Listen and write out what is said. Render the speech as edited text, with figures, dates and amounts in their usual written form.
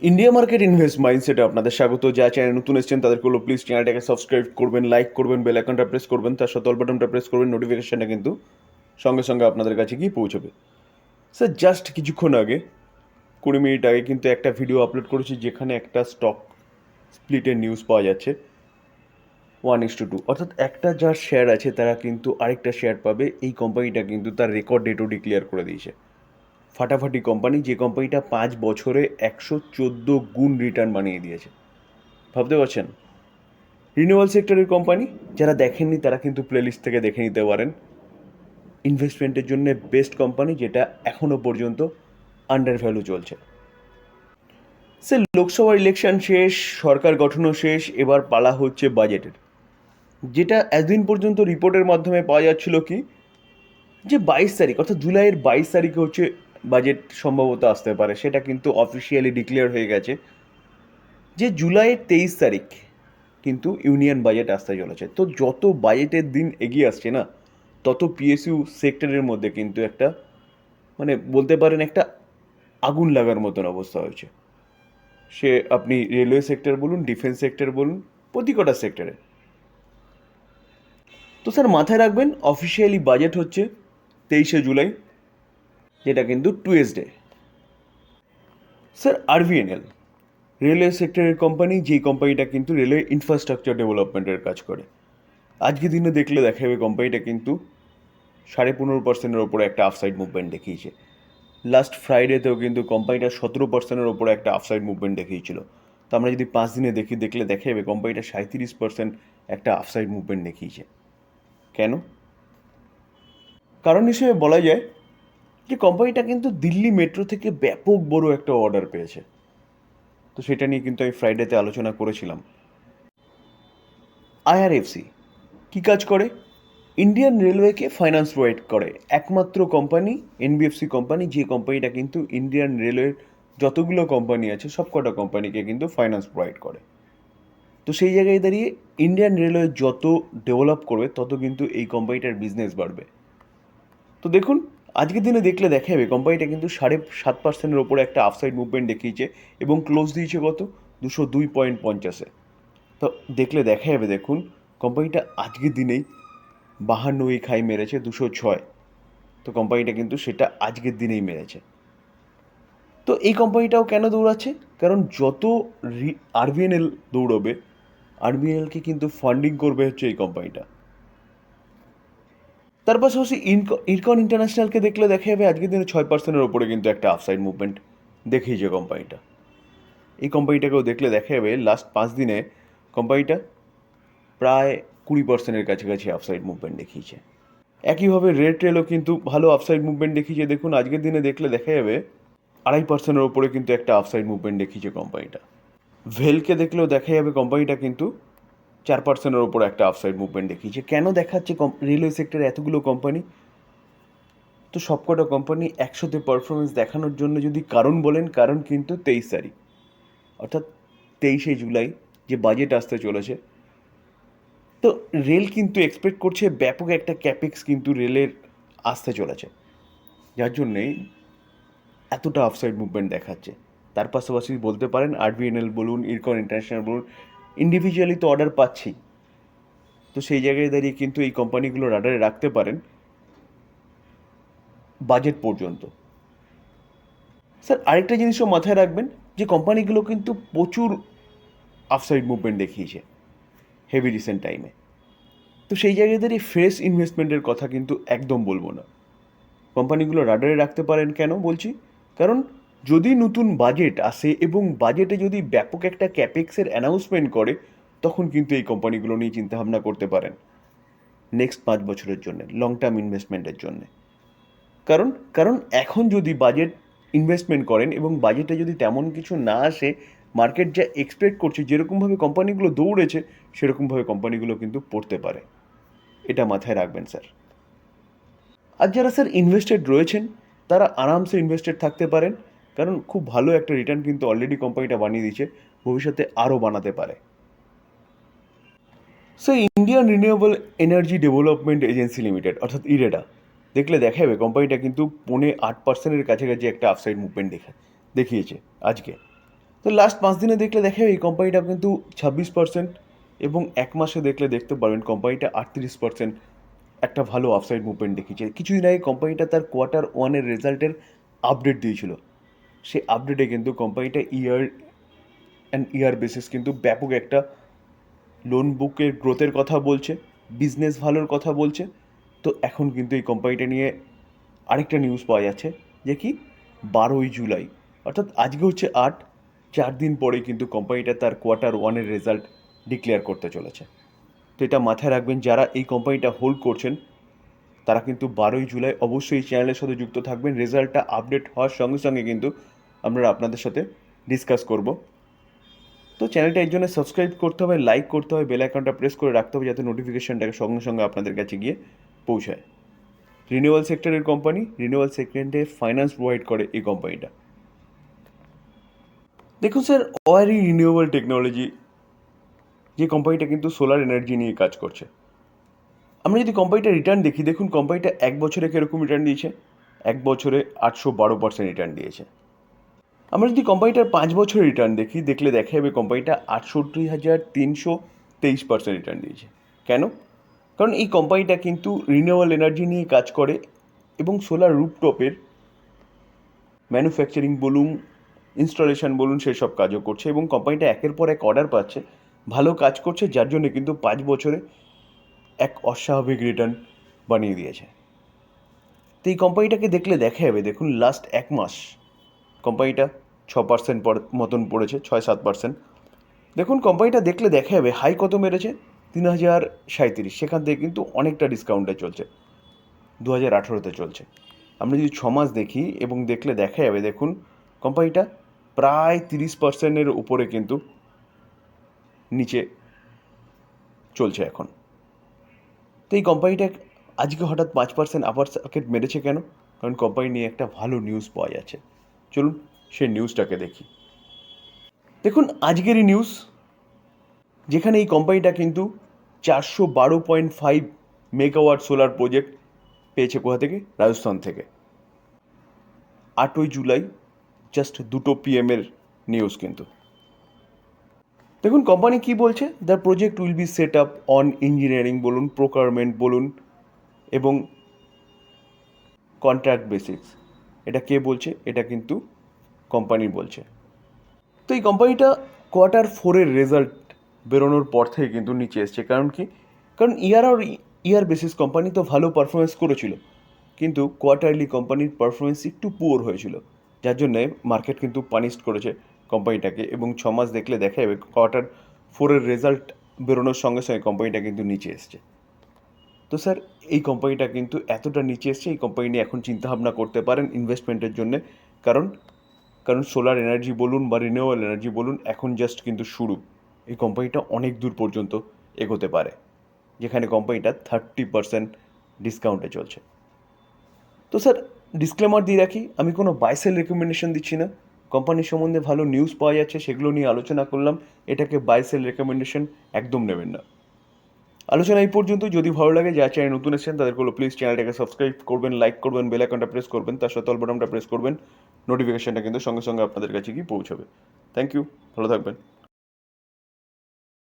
India market invest মাইন্ডসেটে আপনাদের স্বাগত। যা চ্যানেল নতুন এসেছেন তাদেরকে হলো প্লিজ চ্যানেলটাকে সাবস্ক্রাইব করবেন, লাইক করবেন, বেল আইকনটা প্রেস করবেন, তার সাথে অল বাটনটা প্রেস করবেন, নোটিফিকেশনটা কিন্তু সঙ্গে সঙ্গে আপনাদের কাছে গিয়ে পৌঁছবে। স্যার জাস্ট কিছুক্ষণ আগে 20 মিনিট আগে কিন্তু একটা ভিডিও আপলোড করেছি যেখানে একটা স্টক স্প্লিটের নিউজ পাওয়া যাচ্ছে 1:2, অর্থাৎ একটা যার শেয়ার আছে তারা কিন্তু আরেকটা শেয়ার পাবে। এই কোম্পানিটা কিন্তু তার রেকর্ড ডেটও ডিক্লেয়ার করে দিয়েছে। ফাটাফাটি কোম্পানি, যে কোম্পানিটা 5 বছরে 114 গুণ রিটার্ন বানিয়ে দিয়েছে। ভাবতে পারছেন? রিনিউয়াল সেক্টরের কোম্পানি, যারা দেখেননি তারা কিন্তু প্লেলিস্ট থেকে দেখে নিতে পারেন। ইনভেস্টমেন্টের জন্য বেস্ট কোম্পানি, যেটা এখনও পর্যন্ত আন্ডার ভ্যালু চলছে। সে লোকসভা ইলেকশন শেষ, সরকার গঠনও শেষ, এবার পালা হচ্ছে বাজেটের। যেটা এতদিন পর্যন্ত রিপোর্টের মাধ্যমে পাওয়া যাচ্ছিল কি, যে 22 তারিখ অর্থাৎ জুলাইয়ের 22 তারিখে হচ্ছে বাজেট সম্ভবত আসতে পারে, সেটা কিন্তু অফিসিয়ালি ডিক্লেয়ার হয়ে গেছে যে জুলাইয়ের 23 তারিখ কিন্তু ইউনিয়ন বাজেট আসতে চলেছে। তো যত বাজেটের দিন এগিয়ে আসছে না, তত পিএসইউ সেক্টরের মধ্যে কিন্তু একটা, মানে বলতে পারেন একটা আগুন লাগার মতন অবস্থা হয়েছে। সে আপনি রেলওয়ে সেক্টর বলুন, ডিফেন্স সেক্টর বলুন, প্রতি কটা সেক্টরে। তো স্যার মাথায় রাখবেন, অফিসিয়ালি বাজেট হচ্ছে 23শে জুলাই, যেটা কিন্তু টুয়েসডে। স্যার আরভিএনএল রেলওয়ে সেক্টরের কোম্পানি, যেই কোম্পানিটা কিন্তু রেলওয়ে ইনফ্রাস্ট্রাকচার ডেভেলপমেন্টের কাজ করে। আজকে দিনে দেখলে দেখা যাবে কোম্পানিটা কিন্তু 15.5%-এর ওপরে একটা আফসাইড মুভমেন্ট দেখিয়েছে। লাস্ট ফ্রাইডেতেও কিন্তু কোম্পানিটা 17%-এর ওপরে একটা আফসাইড মুভমেন্ট দেখিয়েছিল। তো আমরা যদি 5 দিনে দেখলে দেখা যাবে কোম্পানিটা 37% একটা আফসাইড মুভমেন্ট দেখিয়েছে। কেন? কারণ হিসেবে বলা যায় যে কোম্পানিটা কিন্তু দিল্লি মেট্রো থেকে ব্যাপক বড় একটা অর্ডার পেয়েছে। তো সেটা নিয়ে কিন্তু আমি ফ্রাইডেতে আলোচনা করেছিলাম। আইআরএফসি কী কাজ করে? ইন্ডিয়ান রেলওয়েকে ফাইন্যান্স প্রোভাইড করে একমাত্র কোম্পানি, এনবিএফসি কোম্পানি, যে কোম্পানিটা কিন্তু ইন্ডিয়ান রেলওয়ের যতগুলো কোম্পানি আছে সবকটা কোম্পানিকে কিন্তু ফাইন্যান্স প্রোভাইড করে। তো সেই জায়গায় দাঁড়িয়ে ইন্ডিয়ান রেলওয়ে যত ডেভেলপ করবে তত কিন্তু এই কোম্পানিটার বিজনেস বাড়বে। তো দেখুন, আজকের দিনে দেখলে দেখা যাবে কোম্পানিটা কিন্তু 7.5%-এর ওপরে একটা আফসাইড মুভমেন্ট দেখিয়েছে এবং ক্লোজ দিয়েছে কত, 202.50-এ। তো দেখলে দেখা যাবে, দেখুন কোম্পানিটা আজকের দিনেই 52 খাই মেরেছে 206। তো কোম্পানিটা কিন্তু সেটা আজকের দিনেই মেরেছে। তো এই কোম্পানিটাও কেন দৌড়াচ্ছে? কারণ যত আরবিএনএল দৌড়বে, আরবিএনএলকে কিন্তু ফান্ডিং করবে হচ্ছে এই কোম্পানিটা। তার পাশাপাশি ইরকন ইন্টারন্যাশনালকে দেখলে দেখা যাবে আজকের দিনে 6%-এর ওপরে কিন্তু একটা আফসাইড মুভমেন্ট দেখিয়েছে কোম্পানিটা। এই কোম্পানিটাকেও দেখলে দেখা যাবে লাস্ট 5 দিনে কোম্পানিটা প্রায় 20%-এর কাছাকাছি আফসাইড মুভমেন্ট দেখিয়েছে। একইভাবে রেড টেলও কিন্তু ভালো আফসাইড মুভমেন্ট দেখিয়েছে। দেখুন আজকের দিনে দেখলে দেখা যাবে 2.5%-এর ওপরে কিন্তু একটা আফসাইড মুভমেন্ট দেখিয়েছে কোম্পানিটা। ভেলকে দেখলেও দেখা যাবে কোম্পানিটা কিন্তু 4%-এর ওপরে একটা আফসাইড মুভমেন্ট দেখিয়েছে। কেন দেখাচ্ছে রেলওয়ে সেক্টরে এতগুলো কোম্পানি? তো সবকটা কোম্পানি একসাথে পারফরমেন্স দেখানোর জন্য যদি কারণ বলেন, কারণ কিন্তু 23 তারিখ অর্থাৎ 23শে জুলাই যে বাজেট আসতে চলেছে। তো রেল কিন্তু এক্সপেক্ট করছে ব্যাপক একটা ক্যাপেক্স কিন্তু রেলের আসতে চলেছে, যার জন্যেই এতটা আফসাইড মুভমেন্ট দেখাচ্ছে। তার পাশাপাশি বলতে পারেন আরবিএনএল বলুন, ইরকন ইন্টারন্যাশনাল বলুন, ইন্ডিভিজুয়ালি তো অর্ডার পাচ্ছি। তো সেই জায়গায় দাঁড়িয়ে কিন্তু এই কোম্পানিগুলো রাডারে রাখতে পারেন বাজেট পর্যন্ত। স্যার আরেকটা জিনিসও মাথায় রাখবেন, যে কোম্পানিগুলো কিন্তু প্রচুর আফসাইড মুভমেন্ট দেখিয়েছে হেভি রিসেন্ট টাইমে। তো সেই জায়গায় দাঁড়িয়ে ফ্রেশ ইনভেস্টমেন্টের কথা কিন্তু একদম বলবো না। কোম্পানিগুলো রাডারে রাখতে পারেন, কেন বলছি? কারণ যদি নতুন বাজেট আসে এবং বাজেটে যদি ব্যাপক একটা ক্যাপেক্সের অ্যানাউন্সমেন্ট করে, তখন কিন্তু এই কোম্পানিগুলো নিয়ে চিন্তাভাবনা করতে পারেন নেক্সট 5 বছরের জন্য, লং টার্ম ইনভেস্টমেন্টের জন্য। কারণ কারণ এখন যদি বাজেট ইনভেস্টমেন্ট করেন এবং বাজেটে যদি তেমন কিছু না আসে, মার্কেট যা এক্সপেক্ট করছে, যেরকমভাবে কোম্পানিগুলো দৌড়েছে সেরকমভাবে কোম্পানিগুলো কিন্তু পড়তে পারে। এটা মাথায় রাখবেন স্যার। আর যারা স্যার ইনভেস্টেড রয়েছেন তারা আরামসে ইনভেস্টেড থাকতে পারেন, কারণ খুব ভালো একটা রিটার্ন কিন্তু অলরেডি কোম্পানিটা বানিয়ে দিয়েছে, ভবিষ্যতে আরও বানাতে পারে। Sir Indian renewable energy development agency limited অর্থাৎ ইরেডা দেখলে দেখা যাবে কোম্পানিটা কিন্তু 7.5%-এর কাছাকাছি একটা আফসাইড মুভমেন্ট দেখিয়েছে আজকে। তো লাস্ট 5 দিনে দেখলে দেখা যাবে এই কোম্পানিটা কিন্তু 26%, এবং এক মাসে দেখলে দেখতে পারবেন কোম্পানিটা 38% একটা ভালো আপসাইড মুভমেন্ট দেখিয়েছে। কিছুদিন আগে কোম্পানিটা তার কোয়ার্টার ওয়ানের রেজাল্টের আপডেট দিয়েছিল। সেই আপডেটে কিন্তু কোম্পানিটা ইয়ার অ্যান্ড ইয়ার বেসিস কিন্তু ব্যাপক একটা লোন বুকের গ্রোথের কথা বলছে, বিজনেস ভালোর কথা বলছে। তো এখন কিন্তু এই কোম্পানিটা নিয়ে আরেকটা নিউজ পাওয়া যাচ্ছে যে কি 12ই জুলাই, অর্থাৎ আজকে হচ্ছে 8, 4 দিন পরেই কিন্তু কোম্পানিটা তার কোয়ার্টার ওয়ানের রেজাল্ট ডিক্লেয়ার করতে চলেছে। তো এটা মাথায় রাখবেন, যারা এই কোম্পানিটা হোল্ড করছেন তারা কিন্তু 12ই জুলাই অবশ্যই এই চ্যানেলের সাথে যুক্ত থাকবেন। রেজাল্টটা আপডেট হওয়ার সঙ্গে সঙ্গে কিন্তু আমরা আপনাদের সাথে ডিসকাস করব। তো চ্যানেলটা এর জন্য সাবস্ক্রাইব করতে হবে, লাইক করতে হবে, বেল আইকনটা প্রেস করে রাখতে হবে যাতে নোটিফিকেশনটাকে সঙ্গে সঙ্গে আপনাদের কাছে গিয়ে পৌঁছায়। রিনিউয়াল সেক্টরের কোম্পানি, রিনিউয়াল সেক্টরে ফাইন্যান্স প্রোভাইড করে এই কোম্পানিটা। দেখুন স্যার, ওয়ারি রিনিউয়েবল টেকনোলজি যে কোম্পানিটা কিন্তু সোলার এনার্জি নিয়ে কাজ করছে। আমরা যদি কোম্পানিটা রিটার্ন দেখি, দেখুন কোম্পানিটা 1 বছরে কীরকম রিটার্ন দিয়েছে, 1 বছরে 812% রিটার্ন দিয়েছে। আমরা যদি কোম্পানিটার 5 বছরে রিটার্ন দেখি, দেখলে দেখা যাবে কোম্পানিটা 68,323% রিটার্ন দিয়েছে। কেন? কারণ এই কোম্পানিটা কিন্তু রিনিউয়েবল এনার্জি নিয়ে কাজ করে এবং সোলার রুফটপের ম্যানুফ্যাকচারিং বলুন, ইনস্টলেশন বলুন, সেসব কাজও করছে এবং কোম্পানিটা একের পর এক অর্ডার পাচ্ছে, ভালো কাজ করছে, যার জন্য কিন্তু 5 বছরে এক অস্বাভাবিক রিটার্ন বানিয়ে দিয়েছে। তো এই কোম্পানিটাকে দেখলে দেখা যাবে, দেখুন লাস্ট 1 মাস কোম্পানিটা 6% মতন পড়েছে, 6-7%। দেখুন কোম্পানিটা দেখলে দেখা যাবে হাই কত মেরেছে, 3037, সেখান থেকে কিন্তু অনেকটা ডিসকাউন্টে চলছে, 2018-তে চলছে। আমরা যদি 6 মাস দেখি এবং দেখলে দেখা যাবে, দেখুন কোম্পানিটা প্রায় 30%-এর উপরে কিন্তু নিচে চলছে এখন। তো এই কোম্পানিটা আজকে হঠাৎ 5% আপার সার্কিট মেরেছে কেন? কারণ কোম্পানি নিয়ে একটা ভালো নিউজ পাওয়া যাচ্ছে। চলুন সেই নিউজটাকে দেখি। দেখুন আজকেরই নিউজ, যেখানে এই কোম্পানিটা কিন্তু 412.5 মেগাওয়াট সোলার প্রজেক্ট পেয়েছে। কোথা থেকে? রাজস্থান থেকে। 8ই জুলাই, জাস্ট 2 PM নিউজ কিন্তু। দেখুন কোম্পানি কি বলছে, the project will be set up on engineering বলুন, প্রোকারমেন্ট বলুন এবং কন্ট্রাক্ট বেসিস। এটা কে বলছে? এটা কিন্তু কোম্পানি বলছে। তো এই কোম্পানিটা কোয়ার্টার 4-এর রেজাল্ট বেরোনোর পর থেকে কিন্তু নিচে এসছে। কারণ কি? কারণ ইয়ার বেসিস কোম্পানি তো ভালো পারফরমেন্স করেছিল, কিন্তু কোয়ার্টারলি কোম্পানির পারফরমেন্স একটু পুয়ার হয়েছিল, যার জন্যে মার্কেট কিন্তু পানিশড করেছে কোম্পানিটাকে এবং 6 মাস দেখলে দেখা যাবে কোয়ার্টার 4-এর রেজাল্ট বেরোনোর সঙ্গে সঙ্গে কোম্পানিটা কিন্তু নিচে এসছে। তো স্যার এই কোম্পানিটা কিন্তু এতটা নিচে এসছে, এই কোম্পানি নিয়ে এখন চিন্তাভাবনা করতে পারেন ইনভেস্টমেন্টের জন্যে। কারণ কারণ সোলার এনার্জি বলুন বা রিনিউয়েবল এনার্জি বলুন এখন জাস্ট কিন্তু শুরু। এই কোম্পানিটা অনেক দূর পর্যন্ত এগোতে পারে, যেখানে কোম্পানিটা 30% ডিসকাউন্টে চলছে। তো স্যার ডিসক্লেমার দিয়ে রাখি, আমি কোনো বাই সেল রেকমেন্ডেশন দিচ্ছি না। কোম্পানির সম্বন্ধে ভালো নিউজ পাওয়া যাচ্ছে, সেগুলো নিয়ে আলোচনা করলাম, এটাকে বাই সেল রেকমেন্ডেশন একদম নেবেন না। আলোচনা এই পর্যন্ত। যদি ভালো লাগে, যারা চ্যানেল নতুন এসেছেন তাদের বলো প্লিজ চ্যানেলটাকে সাবস্ক্রাইব করবেন, লাইক করবেন, বেল আইকনটা প্রেস করবেন, তার সাথে অল বাটনটা প্রেস করবেন, নোটিফিকেশনটা কিন্তু সঙ্গে সঙ্গে আপনাদের কাছে গিয়ে পৌঁছাবে। থ্যাংক ইউ, ভালো থাকবেন।